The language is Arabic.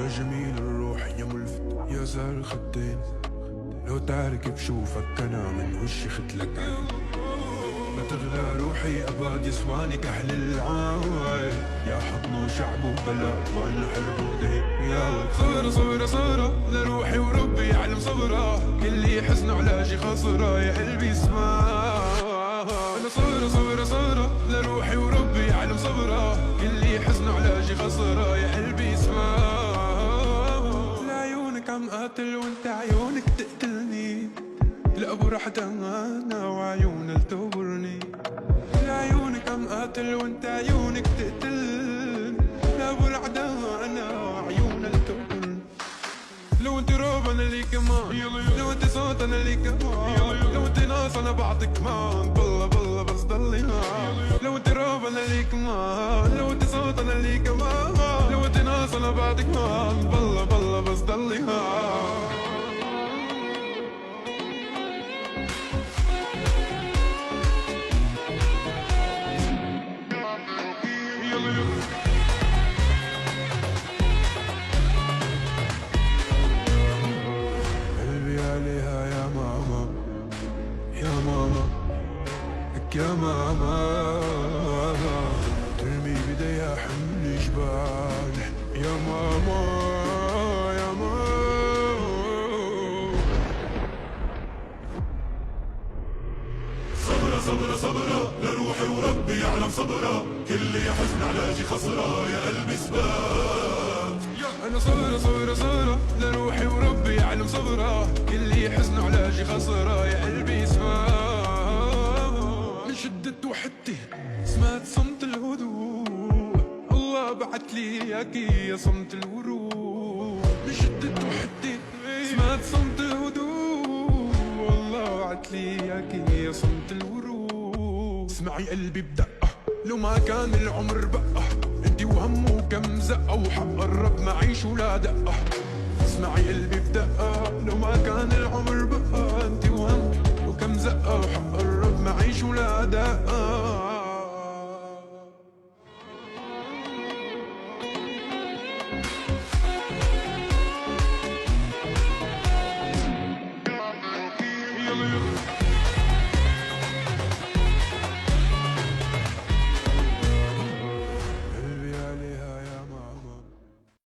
يا جميل الروح يا ملفت يا زهر الخدين، لو تعرك بشوفك انا من وشي ختلك عين. لا تغلى روحي ابد يسواني كحل العاي، يا حضن وشعب وبلاء وانا حرب ودين يا ولد. صبرة صبرة صبرة لروحي وربي يعلم صبرة، كل حزن علاجي خسرة يا قلبي اسمع. انا صبرة صبرة صبرة لروحي وربي يعلم صبرة، كل حزن علاجي خسرة يا قلبي اسمع. لعيونك عم قاتل وانت عيونك تقتلني، لأبو رح انا وعيونك تغبرني. لعيونك عم قاتل وانت عيونك تقتلني، لأبو انا وعيونك تغبرني. لو انت روب انا لي كمان، لو انت صوت انا لي كمان، لو انت ناس انا بعطيك كمان، بالله بالله بس ضلي معاك. لو انت روب انا لي كمان، لو انت صوت انا لي كمان، لو انت ناس انا بعطيك كمان، بالله بالله بس ضلي معاك. قلبي عليها يا ماما يا ماما، لك يا ماما، ترمي بديها حمل جبال يا ماما يا ماما. صبرة صبرة صبرة لروحي وربي يعلم صبرة، كل حزن علاجي خسرة يا قلبي سباب. أنا صبرة صبرة صبرة لروحي وربي يعلم صبرة، كل حزن علاجي خسرة يا قلبي سباب. من شدة وحدتي سمعت صمت الهدوء، الله بعت لي إياكي يا صمت الورود. من شدة وحدتي سمعت صمت الهدوء، والله بعت لي إياكي يا صمت الورود. اسمعي قلبي بدقة لو ما كان العمر بقى، انتي وهم وكم زقة وحق قرب معيش ولا دقة. اسمعي قلبي بدقة لو ما كان العمر بقى، انتي وهم وكم زقة وحق قرب معيش ولا دقة. يلا يلا